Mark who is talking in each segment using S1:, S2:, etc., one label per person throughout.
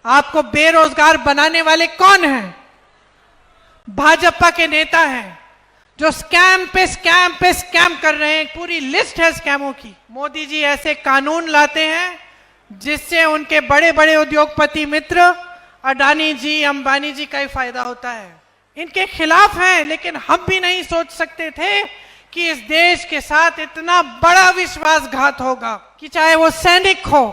S1: आपको बेरोजगार बनाने वाले कौन हैं? भाजपा के नेता हैं जो स्कैम पे स्कैम कर रहे हैं। पूरी लिस्ट है स्कैमों की। मोदी जी ऐसे कानून लाते हैं जिससे उनके बड़े बड़े उद्योगपति मित्र अडानी जी, अंबानी जी का ही फायदा होता है। इनके खिलाफ हैं, लेकिन हम भी नहीं सोच सकते थे कि इस देश के साथ इतना बड़ा विश्वासघात होगा कि चाहे वो सैनिक हो,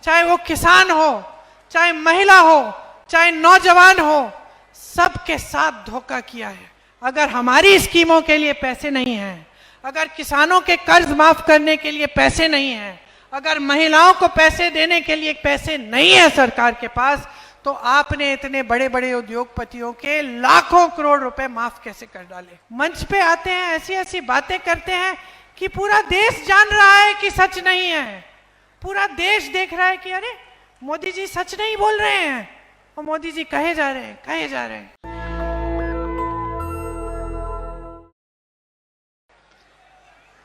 S1: चाहे वो किसान हो, चाहे महिला हो, चाहे नौजवान हो, सबके साथ धोखा किया है। अगर हमारी स्कीमों के लिए पैसे नहीं हैं, अगर किसानों के कर्ज माफ करने के लिए पैसे नहीं हैं, अगर महिलाओं को पैसे देने के लिए पैसे नहीं है सरकार के पास, तो आपने इतने बड़े बड़े उद्योगपतियों के लाखों करोड़ रुपए माफ कैसे कर डाले? मंच पे आते हैं, ऐसी ऐसी बातें करते हैं कि पूरा देश जान रहा है कि सच नहीं है। पूरा देश देख रहा है कि अरे मोदी जी सच नहीं बोल रहे हैं, और मोदी जी कहे जा रहे हैं, कहे जा रहे हैं।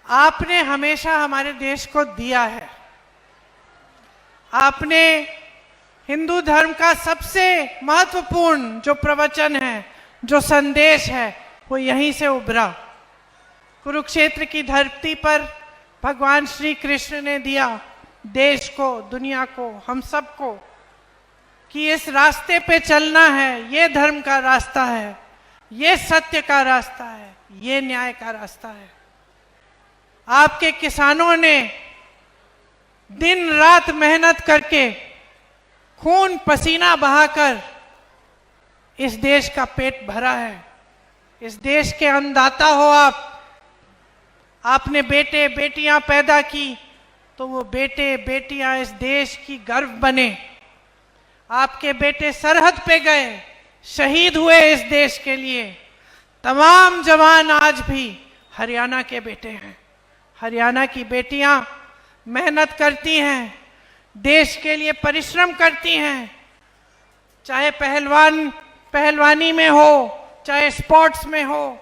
S1: आपने हमेशा हमारे देश को दिया है। आपने हिंदू धर्म का सबसे महत्वपूर्ण जो प्रवचन है, जो संदेश है, वो यहीं से उभरा। कुरुक्षेत्र की धरती पर भगवान श्री कृष्ण ने दिया देश को, दुनिया को, हम सबको, कि इस रास्ते पे चलना है। ये धर्म का रास्ता है, ये सत्य का रास्ता है, ये न्याय का रास्ता है। आपके किसानों ने दिन रात मेहनत करके, खून पसीना बहाकर इस देश का पेट भरा है। इस देश के अन्नदाता हो आप। आपने बेटे बेटियां पैदा की तो वो बेटे बेटियां इस देश की गर्व बने। आपके बेटे सरहद पे गए, शहीद हुए इस देश के लिए। तमाम जवान आज भी हरियाणा के बेटे हैं। हरियाणा की बेटियां मेहनत करती हैं, देश के लिए परिश्रम करती हैं। चाहे पहलवानी में हो, चाहे स्पोर्ट्स में हो,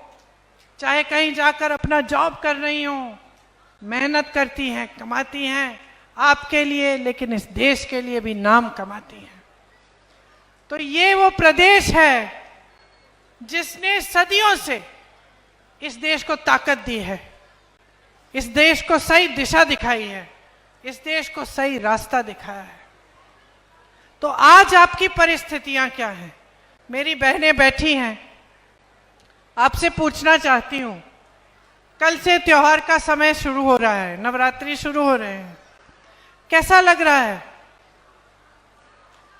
S1: चाहे कहीं जाकर अपना जॉब कर रही हो, मेहनत करती हैं, कमाती हैं आपके लिए, लेकिन इस देश के लिए भी नाम कमाती हैं। तो ये वो प्रदेश है जिसने सदियों से इस देश को ताकत दी है, इस देश को सही दिशा दिखाई है, इस देश को सही रास्ता दिखाया है। तो आज आपकी परिस्थितियां क्या हैं? मेरी बहनें बैठी हैं, आपसे पूछना चाहती हूं, कल से त्योहार का समय शुरू हो रहा है, नवरात्रि शुरू हो रहे हैं, कैसा लग रहा है?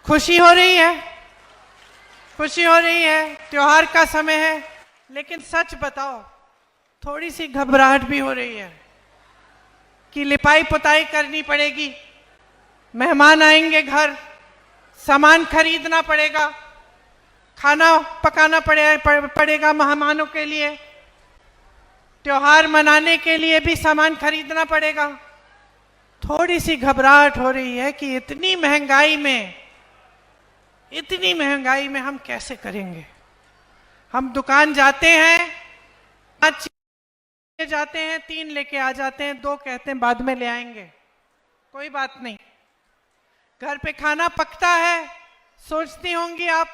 S1: खुशी हो रही है? खुशी हो रही है, त्योहार का समय है, लेकिन सच बताओ, थोड़ी सी घबराहट भी हो रही है कि लिपाई पुताई करनी पड़ेगी, मेहमान आएंगे घर, सामान खरीदना पड़ेगा, खाना पकाना पड़ेगा मेहमानों के लिए, त्योहार मनाने के लिए भी सामान खरीदना पड़ेगा। थोड़ी सी घबराहट हो रही है कि इतनी महंगाई में हम कैसे करेंगे? हम दुकान जाते हैं, 5 जाते हैं, 3 लेके आ जाते हैं, 2 कहते हैं बाद में ले आएंगे। कोई बात नहीं, घर पे खाना पकता है, सोचती होंगी आप,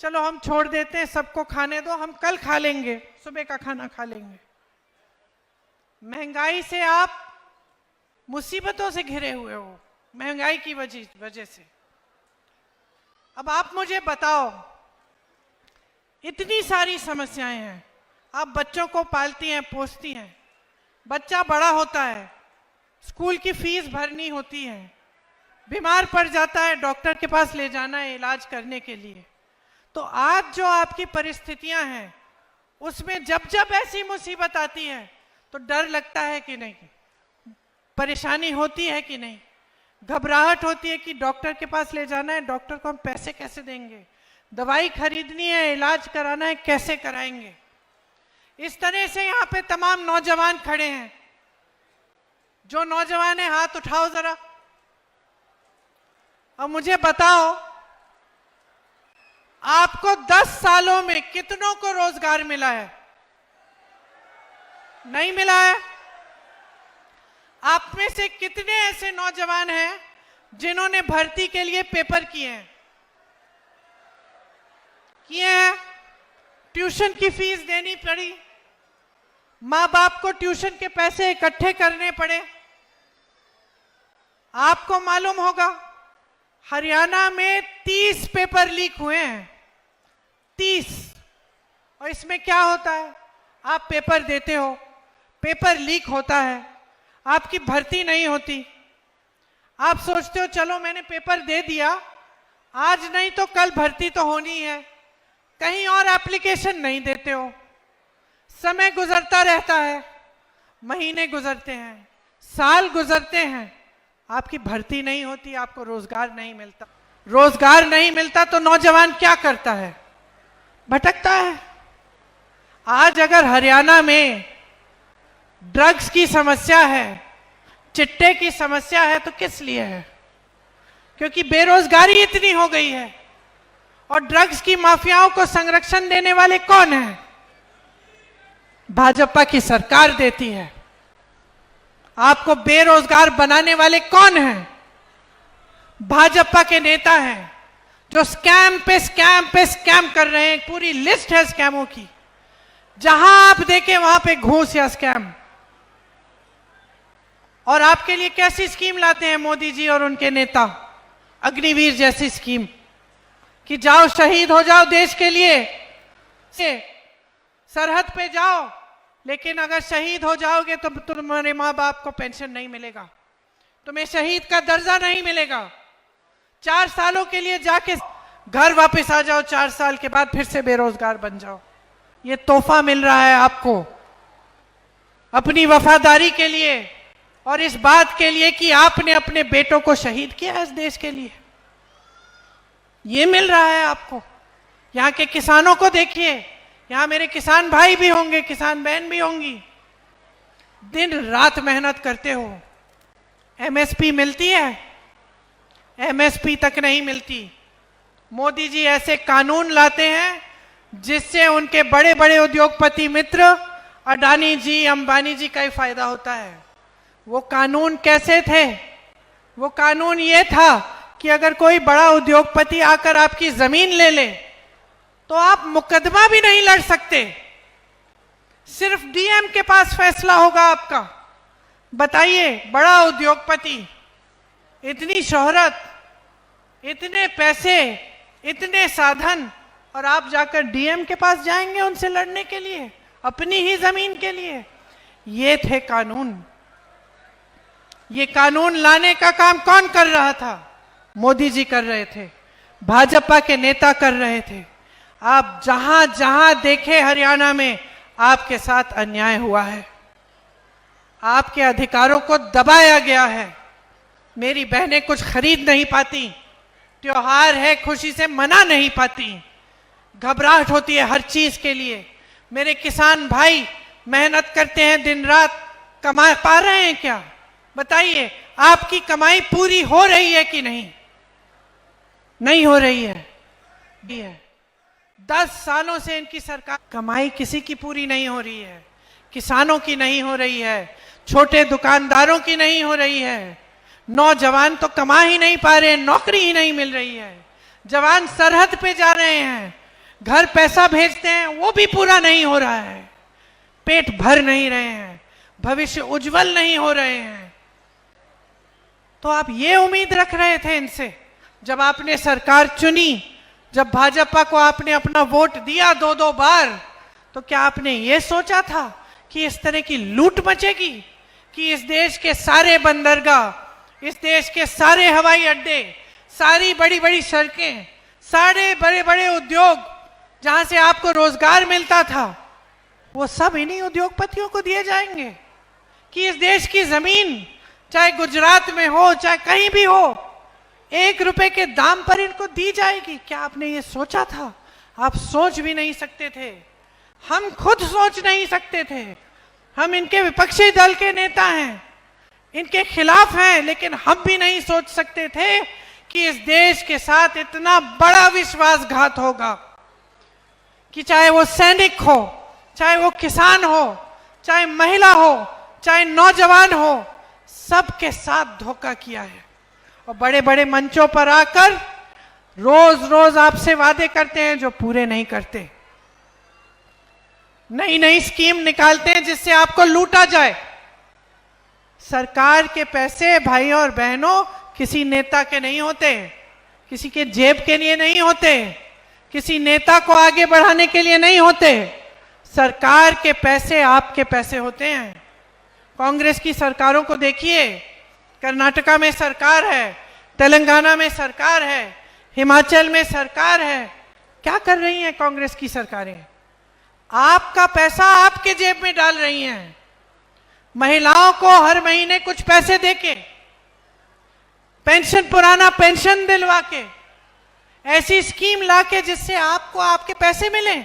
S1: चलो हम छोड़ देते हैं, सबको खाने दो, हम कल खा लेंगे, सुबह का खाना खा लेंगे। महंगाई से आप मुसीबतों से घिरे हुए हो, महंगाई की वजह से। अब आप मुझे बताओ, इतनी सारी समस्याएं हैं, आप बच्चों को पालती हैं, पोसती हैं, बच्चा बड़ा होता है, स्कूल की फीस भरनी होती है, बीमार पड़ जाता है, डॉक्टर के पास ले जाना है इलाज करने के लिए। तो आज जो आपकी परिस्थितियां हैं, उसमें जब जब ऐसी मुसीबत आती है तो डर लगता है कि नहीं? परेशानी होती है कि नहीं? घबराहट होती है कि डॉक्टर के पास ले जाना है, डॉक्टर को हम पैसे कैसे देंगे? दवाई खरीदनी है, इलाज कराना है, कैसे कराएंगे? इस तरह से यहाँ पे तमाम नौजवान खड़े हैं। जो नौजवान है हाथ उठाओ जरा, और मुझे बताओ, आपको 10 सालों में कितनों को रोजगार मिला है? नहीं मिला है। आप में से कितने ऐसे नौजवान हैं जिन्होंने भर्ती के लिए पेपर किए हैं? किए हैं, ट्यूशन की फीस देनी पड़ी, माँ बाप को ट्यूशन के पैसे इकट्ठे करने पड़े। आपको मालूम होगा हरियाणा में 30 पेपर लीक हुए हैं, 30। और इसमें क्या होता है, आप पेपर देते हो, पेपर लीक होता है, आपकी भर्ती नहीं होती। आप सोचते हो चलो मैंने पेपर दे दिया, आज नहीं तो कल भर्ती तो होनी है, कहीं और एप्लीकेशन नहीं देते हो, समय गुजरता रहता है, महीने गुजरते हैं, साल गुजरते हैं, आपकी भर्ती नहीं होती, आपको रोजगार नहीं मिलता। रोजगार नहीं मिलता तो नौजवान क्या करता है, भटकता है। आज अगर हरियाणा में ड्रग्स की समस्या है, चिट्टे की समस्या है, तो किस लिए है? क्योंकि बेरोजगारी इतनी हो गई है। और ड्रग्स की माफियाओं को संरक्षण देने वाले कौन हैं? भाजपा की सरकार देती है। आपको बेरोजगार बनाने वाले कौन हैं? भाजपा के नेता हैं, जो स्कैम पे स्कैम पे स्कैम कर रहे हैं। पूरी लिस्ट है स्कैमों की, जहां आप देखें वहां पे घूस या स्कैम। और आपके लिए कैसी स्कीम लाते हैं मोदी जी और उनके नेता? अग्निवीर जैसी स्कीम कि जाओ शहीद हो जाओ देश के लिए, सरहद पे जाओ, लेकिन अगर शहीद हो जाओगे तो तुम्हारे माँ बाप को पेंशन नहीं मिलेगा, तुम्हें शहीद का दर्जा नहीं मिलेगा। 4 सालों के लिए जाके घर वापस आ जाओ, 4 साल के बाद फिर से बेरोजगार बन जाओ। ये तोहफा मिल रहा है आपको अपनी वफादारी के लिए और इस बात के लिए कि आपने अपने बेटों को शहीद किया इस देश के लिए। ये मिल रहा है आपको। यहाँ के किसानों को देखिए, यहाँ मेरे किसान भाई भी होंगे, किसान बहन भी होंगी, दिन रात मेहनत करते हो। एमएसपी मिलती है? एमएसपी तक नहीं मिलती। मोदी जी ऐसे कानून लाते हैं जिससे उनके बड़े बड़े उद्योगपति मित्र अडानी जी, अंबानी जी का ही फायदा होता है। वो कानून कैसे थे? वो कानून ये था कि अगर कोई बड़ा उद्योगपति आकर आपकी जमीन ले ले तो आप मुकदमा भी नहीं लड़ सकते, सिर्फ डीएम के पास फैसला होगा आपका। बताइए, बड़ा उद्योगपति, इतनी शोहरत, इतने पैसे, इतने साधन, और आप जाकर डीएम के पास जाएंगे उनसे लड़ने के लिए अपनी ही जमीन के लिए? ये थे कानून। ये कानून लाने का काम कौन कर रहा था? मोदी जी कर रहे थे, भाजपा के नेता कर रहे थे। आप जहां जहां देखे हरियाणा में आपके साथ अन्याय हुआ है, आपके अधिकारों को दबाया गया है। मेरी बहनें कुछ खरीद नहीं पाती, त्योहार है खुशी से मना नहीं पाती, घबराहट होती है हर चीज के लिए। मेरे किसान भाई मेहनत करते हैं दिन रात, कमा पा रहे हैं क्या? बताइए, आपकी कमाई पूरी हो रही है कि नहीं? नहीं हो रही है। 10 सालों से इनकी सरकार, कमाई किसी की पूरी नहीं हो रही है। किसानों की नहीं हो रही है, छोटे दुकानदारों की नहीं हो रही है, नौजवान तो कमा ही नहीं पा रहे, नौकरी ही नहीं मिल रही है। जवान सरहद पे जा रहे हैं, घर पैसा भेजते हैं, वो भी पूरा नहीं हो रहा है, पेट भर नहीं रहे हैं, भविष्य उज्जवल नहीं हो रहे हैं। तो आप ये उम्मीद रख रहे थे इनसे जब आपने सरकार चुनी, जब भाजपा को आपने अपना वोट दिया 2-2 बार, तो क्या आपने ये सोचा था कि इस तरह की लूट मचेगी, कि इस देश के सारे बंदरगाह, इस देश के सारे हवाई अड्डे, सारी बड़ी बड़ी सड़कें, सारे बड़े बड़े उद्योग जहां से आपको रोजगार मिलता था, वो सब इन्हीं उद्योगपतियों को दिए जाएंगे? कि इस देश की जमीन चाहे गुजरात में हो चाहे कहीं भी हो, 1 रुपए के दाम पर इनको दी जाएगी? क्या आपने ये सोचा था? आप सोच भी नहीं सकते थे, हम खुद सोच नहीं सकते थे। हम इनके विपक्षी दल के नेता हैं, इनके खिलाफ हैं, लेकिन हम भी नहीं सोच सकते थे कि इस देश के साथ इतना बड़ा विश्वासघात होगा, कि चाहे वो सैनिक हो, चाहे वो किसान हो, चाहे महिला हो, चाहे नौजवान हो, सबके साथ धोखा किया है। और बड़े बड़े मंचों पर आकर रोज रोज आपसे वादे करते हैं जो पूरे नहीं करते, नई नई स्कीम निकालते हैं जिससे आपको लूटा जाए। सरकार के पैसे भाइयों और बहनों किसी नेता के नहीं होते, किसी के जेब के लिए नहीं होते, किसी नेता को आगे बढ़ाने के लिए नहीं होते। सरकार के पैसे आपके पैसे होते हैं। कांग्रेस की सरकारों को देखिए, कर्नाटका में सरकार है, तेलंगाना में सरकार है, हिमाचल में सरकार है। क्या कर रही हैं कांग्रेस की सरकारें? आपका पैसा आपके जेब में डाल रही हैं। महिलाओं को हर महीने कुछ पैसे देके, पेंशन, पुराना पेंशन दिलवा के, ऐसी स्कीम लाके जिससे आपको आपके पैसे मिले,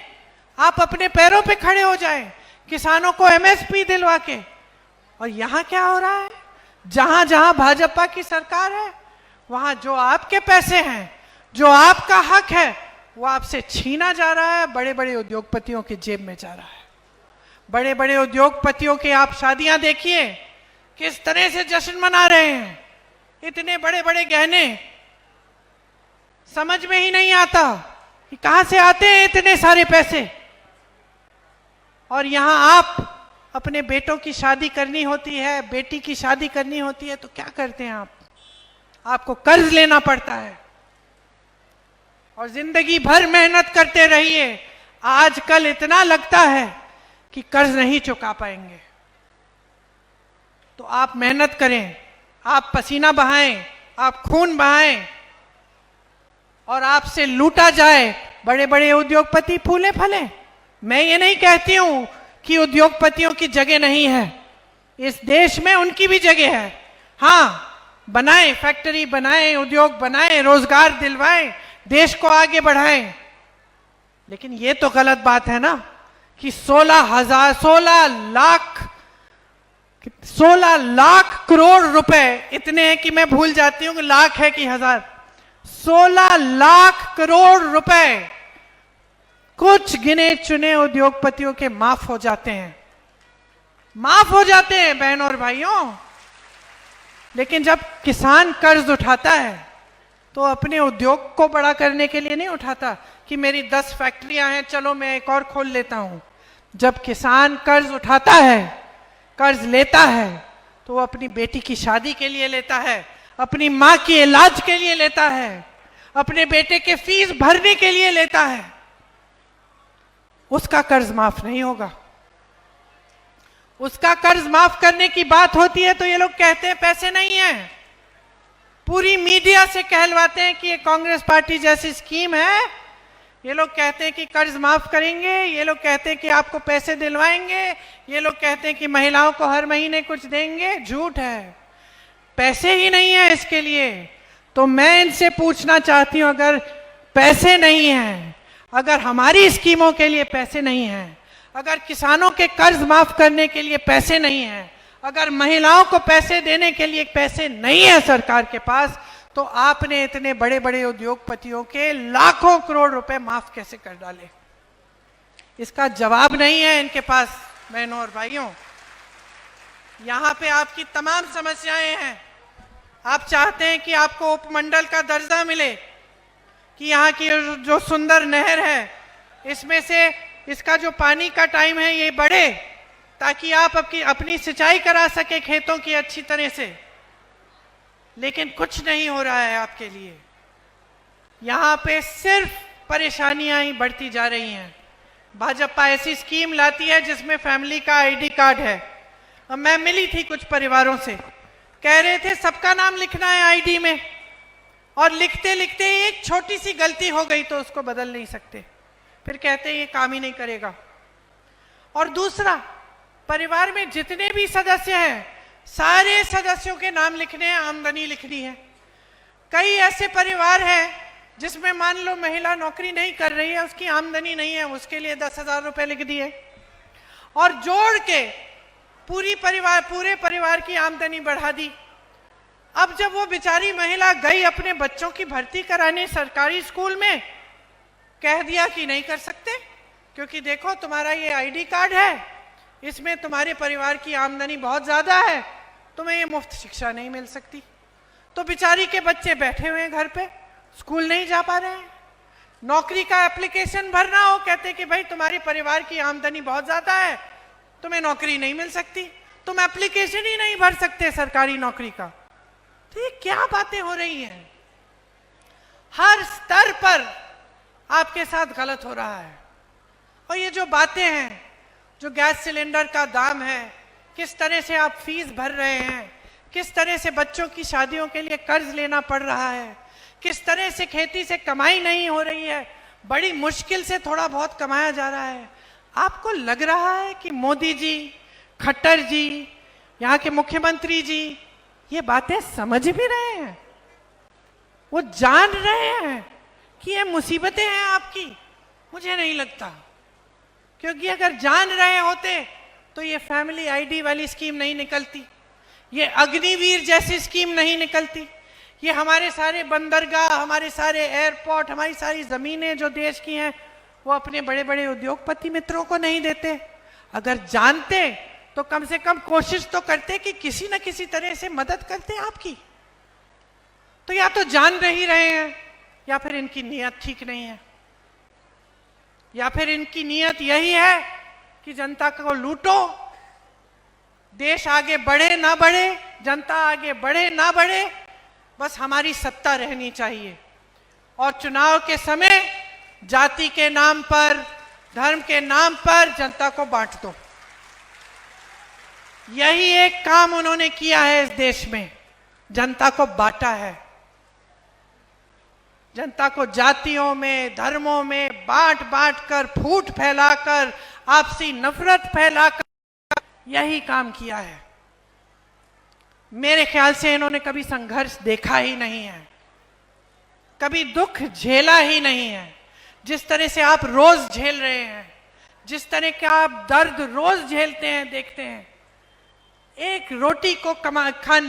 S1: आप अपने पैरों पे खड़े हो जाएं, किसानों को एमएसपी दिलवा के। और यहां क्या हो रहा है? जहां जहां भाजपा की सरकार है, वहां जो आपके पैसे हैं, जो आपका हक है, वो आपसे छीना जा रहा है, बड़े बड़े उद्योगपतियों की जेब में जा रहा है। बड़े बड़े उद्योगपतियों के आप शादियां देखिए, किस तरह से जश्न मना रहे हैं। इतने बड़े बड़े गहने, समझ में ही नहीं आता कि कहां से आते हैं इतने सारे पैसे। और यहां आप अपने बेटों की शादी करनी होती है, बेटी की शादी करनी होती है, तो क्या करते हैं आप? आपको कर्ज लेना पड़ता है और जिंदगी भर मेहनत करते रहिए। आजकल इतना लगता है कि कर्ज नहीं चुका पाएंगे। तो आप मेहनत करें, आप पसीना बहाएं, आप खून बहाएं और आपसे लूटा जाए। बड़े बड़े उद्योगपति फूले फले। मैं ये नहीं कहती हूं कि उद्योगपतियों की जगह नहीं है, इस देश में उनकी भी जगह है। हाँ, बनाएं, फैक्ट्री बनाएं, उद्योग बनाएं, रोजगार दिलवाएं, देश को आगे बढ़ाएं। लेकिन ये तो गलत बात है ना कि 16 लाख करोड़ रुपए, इतने हैं कि मैं भूल जाती हूं कि लाख है कि हजार। 16 लाख करोड़ रुपए कुछ गिने चुने उद्योगपतियों के माफ हो जाते हैं, माफ हो जाते हैं बहनों और भाइयों। लेकिन जब किसान कर्ज उठाता है तो अपने उद्योग को बड़ा करने के लिए नहीं उठाता कि मेरी 10 फैक्ट्रियां हैं, चलो मैं एक और खोल लेता हूं। जब किसान कर्ज उठाता है, कर्ज लेता है, तो वो अपनी बेटी की शादी के लिए लेता है, अपनी मां के इलाज के लिए लेता है, अपने बेटे के फीस भरने के लिए लेता है। उसका कर्ज माफ नहीं होगा। उसका कर्ज माफ करने की बात होती है तो ये लोग कहते हैं पैसे नहीं है। पूरी मीडिया से कहलवाते हैं कि ये कांग्रेस पार्टी जैसी स्कीम है। ये लोग कहते हैं कि कर्ज माफ करेंगे, ये लोग कहते हैं कि आपको पैसे दिलवाएंगे, ये लोग कहते हैं कि महिलाओं को हर महीने कुछ देंगे। झूठ है, पैसे ही नहीं है इसके लिए। तो मैं इनसे पूछना चाहती हूं, अगर पैसे नहीं हैं, अगर हमारी स्कीमों के लिए पैसे नहीं हैं, अगर किसानों के कर्ज माफ करने के लिए पैसे नहीं हैं, अगर महिलाओं को पैसे देने के लिए पैसे नहीं है सरकार के पास, तो आपने इतने बड़े बड़े उद्योगपतियों के लाखों करोड़ रुपए माफ कैसे कर डाले? इसका जवाब नहीं है इनके पास। बहनों और भाइयों, यहां पे आपकी तमाम समस्याएं हैं। आप चाहते हैं कि आपको उपमंडल का दर्जा मिले, कि यहाँ की जो सुंदर नहर है इसमें से इसका जो पानी का टाइम है ये बढ़े, ताकि आप अपनी सिंचाई करा सके खेतों की अच्छी तरह से। लेकिन कुछ नहीं हो रहा है आपके लिए। यहाँ पे सिर्फ परेशानियां ही बढ़ती जा रही हैं। भाजपा ऐसी स्कीम लाती है जिसमें फैमिली का आईडी कार्ड है। अब मैं मिली थी कुछ परिवारों से, कह रहे थे सबका नाम लिखना है आईडी में, और लिखते लिखते एक छोटी सी गलती हो गई तो उसको बदल नहीं सकते, फिर कहते हैं ये काम ही नहीं करेगा। और दूसरा, परिवार में जितने भी सदस्य हैं, सारे सदस्यों के नाम लिखने हैं, आमदनी लिखनी है। कई ऐसे परिवार हैं जिसमें मान लो महिला नौकरी नहीं कर रही है, उसकी आमदनी नहीं है, उसके लिए 10,000 रुपए लिख दिए और जोड़ के पूरे परिवार की आमदनी बढ़ा दी। अब जब वो बेचारी महिला गई अपने बच्चों की भर्ती कराने सरकारी स्कूल में, कह दिया कि नहीं कर सकते, क्योंकि देखो तुम्हारा ये आईडी कार्ड है, इसमें तुम्हारे परिवार की आमदनी बहुत ज्यादा है, तुम्हें ये मुफ्त शिक्षा नहीं मिल सकती। तो बेचारी के बच्चे बैठे हुए हैं घर पे, स्कूल नहीं जा पा रहे हैं, नौकरी का एप्लीकेशन भरना हो, कहते कि भाई तुम्हारी परिवार की आमदनी बहुत ज्यादा है, तुम्हें नौकरी नहीं मिल सकती, तुम एप्लीकेशन ही नहीं भर सकते सरकारी नौकरी का। तो ये क्या बातें हो रही हैं? हर स्तर पर आपके साथ गलत हो रहा है। और ये जो बातें हैं, जो गैस सिलेंडर का दाम है, किस तरह से आप फीस भर रहे हैं, किस तरह से बच्चों की शादियों के लिए कर्ज लेना पड़ रहा है, किस तरह से खेती से कमाई नहीं हो रही है, बड़ी मुश्किल से थोड़ा बहुत कमाया जा रहा है। आपको लग रहा है कि मोदी जी, खट्टर जी, यहाँ के मुख्यमंत्री जी ये बातें समझ भी रहे हैं? वो जान रहे हैं कि ये मुसीबतें हैं आपकी? मुझे नहीं लगता, क्योंकि अगर जान रहे होते तो ये फैमिली आईडी वाली स्कीम नहीं निकलती, ये अग्निवीर जैसी स्कीम नहीं निकलती, ये हमारे सारे बंदरगाह, हमारे सारे एयरपोर्ट, हमारी सारी जमीनें जो देश की हैं वो अपने बड़े बड़े उद्योगपति मित्रों को नहीं देते। अगर जानते तो कम से कम कोशिश तो करते कि किसी न किसी तरह से मदद करते आपकी। तो या तो जान ही रहे हैं या फिर इनकी नीयत ठीक नहीं है, या फिर इनकी नीयत यही है कि जनता को लूटो, देश आगे बढ़े ना बढ़े, जनता आगे बढ़े ना बढ़े, बस हमारी सत्ता रहनी चाहिए। और चुनाव के समय जाति के नाम पर, धर्म के नाम पर जनता को बांट दो। यही एक काम उन्होंने किया है इस देश में, जनता को बांटा है। जनता को जातियों में, धर्मों में बांट बांट कर, फूट फैलाकर, आपसी नफरत फैलाकर यही काम किया है। मेरे ख्याल से इन्होंने कभी संघर्ष देखा ही नहीं है, कभी दुख झेला ही नहीं है। जिस तरह से आप रोज झेल रहे हैं, जिस तरह का आप दर्द रोज झेलते हैं, देखते हैं, एक रोटी को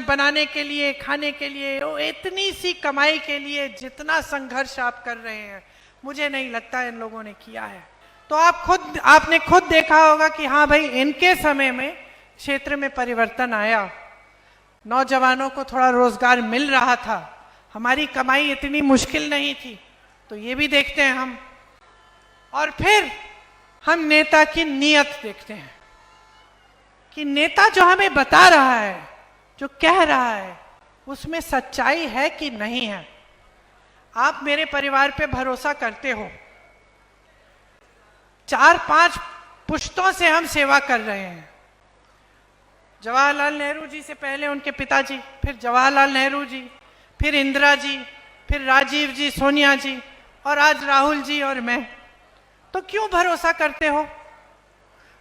S1: बनाने के लिए, खाने के लिए, इतनी सी कमाई के लिए जितना संघर्ष आप कर रहे हैं, मुझे नहीं लगता इन लोगों ने किया है। तो आपने खुद देखा होगा कि हाँ भाई, इनके समय में क्षेत्र में परिवर्तन आया, नौजवानों को थोड़ा रोजगार मिल रहा था, हमारी कमाई इतनी मुश्किल नहीं थी। तो ये भी देखते हैं हम। और फिर हम नेता की नीयत देखते हैं कि नेता जो हमें बता रहा है, जो कह रहा है, उसमें सच्चाई है कि नहीं है। आप मेरे परिवार पे भरोसा करते हो, 4-5 पुश्तों से हम सेवा कर रहे हैं। जवाहरलाल नेहरू जी से पहले उनके पिताजी, फिर जवाहरलाल नेहरू जी, फिर इंदिरा जी, फिर राजीव जी, सोनिया जी, और आज राहुल जी और मैं। तो क्यों भरोसा करते हो?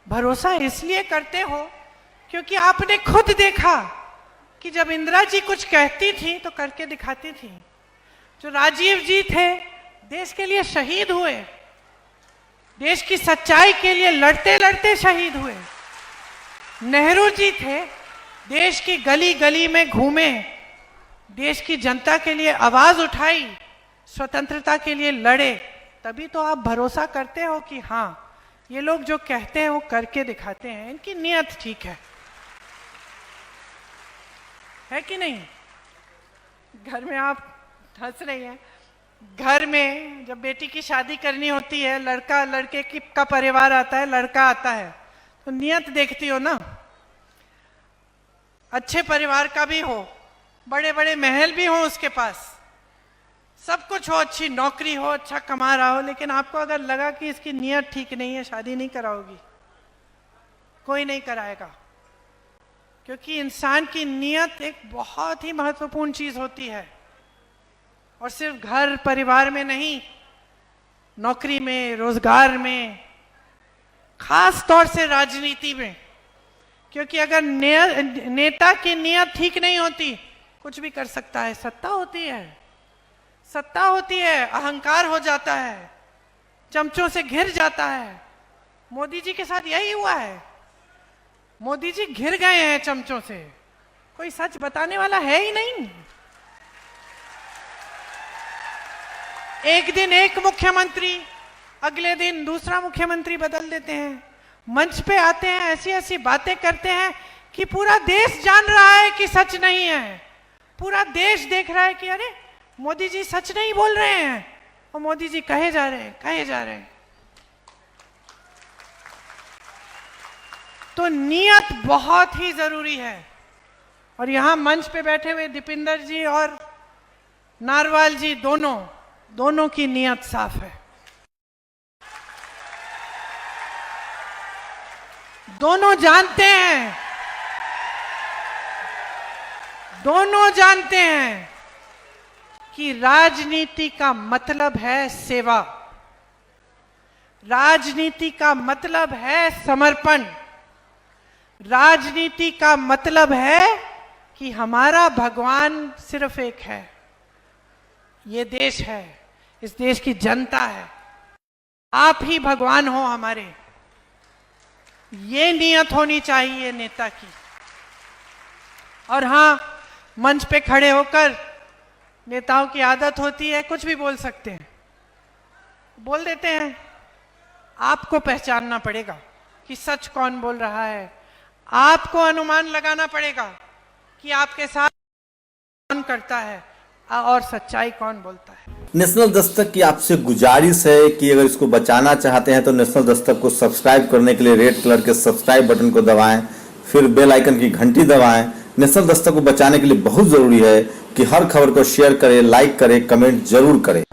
S1: भरोसा इसलिए करते हो क्योंकि आपने खुद देखा कि जब इंदिरा जी कुछ कहती थी तो करके दिखाती थी। जो राजीव जी थे, देश के लिए शहीद हुए, देश की सच्चाई के लिए लड़ते लड़ते शहीद हुए। नेहरू जी थे, देश की गली गली में घूमे, देश की जनता के लिए आवाज उठाई, स्वतंत्रता के लिए लड़े। तभी तो आप भरोसा करते हो कि हाँ, ये लोग जो कहते हैं वो करके दिखाते हैं, इनकी नीयत ठीक है कि नहीं? घर में आप हंस रही हैं, घर में जब बेटी की शादी करनी होती है, लड़का लड़के का परिवार आता है, लड़का आता है, तो नियत देखती हो ना, अच्छे परिवार का भी हो, बड़े बड़े महल भी हो उसके पास, सब कुछ हो, अच्छी नौकरी हो, अच्छा कमा रहा हो, लेकिन आपको अगर लगा कि इसकी नीयत ठीक नहीं है, शादी नहीं कराओगी, कोई नहीं कराएगा। क्योंकि इंसान की नीयत एक बहुत ही महत्वपूर्ण चीज होती है, और सिर्फ घर परिवार में नहीं, नौकरी में, रोजगार में, खास तौर से राजनीति में। क्योंकि अगर नेता की नीयत ठीक नहीं होती, कुछ भी कर सकता है। सत्ता होती है, सत्ता होती है, अहंकार हो जाता है, चमचों से घिर जाता है। मोदी जी के साथ यही हुआ है, मोदी जी घिर गए हैं चमचों से, कोई सच बताने वाला है ही नहीं। एक दिन एक मुख्यमंत्री, अगले दिन दूसरा मुख्यमंत्री बदल देते हैं, मंच पे आते हैं, ऐसी ऐसी बातें करते हैं कि पूरा देश जान रहा है कि सच नहीं है, पूरा देश देख रहा है कि अरे मोदी जी सच नहीं बोल रहे हैं और मोदी जी कहे जा रहे हैं। तो नियत बहुत ही जरूरी है। और यहां मंच पे बैठे हुए दीपिंदर जी और नारवाल जी दोनों की नियत साफ है। दोनों जानते हैं कि राजनीति का मतलब है सेवा, राजनीति का मतलब है समर्पण, राजनीति का मतलब है कि हमारा भगवान सिर्फ एक है, ये देश है, इस देश की जनता है, आप ही भगवान हो हमारे। ये नियत होनी चाहिए नेता की। और हाँ, मंच पे खड़े होकर नेताओं की आदत होती है कुछ भी बोल सकते हैं, बोल देते हैं। आपको पहचानना पड़ेगा कि सच कौन बोल रहा है, आपको अनुमान लगाना पड़ेगा कि आपके साथ कौन करता है और सच्चाई कौन बोलता है।
S2: नेशनल दस्तक की आपसे गुजारिश है कि अगर इसको बचाना चाहते हैं तो नेशनल दस्तक को सब्सक्राइब करने के लिए रेड कलर के सब्सक्राइब बटन को दबाएं, फिर बेल आइकन की घंटी दबाएं। नेशनल दस्तक को बचाने के लिए बहुत जरूरी है कि हर खबर को शेयर करें, लाइक करें, कमेंट जरूर करें।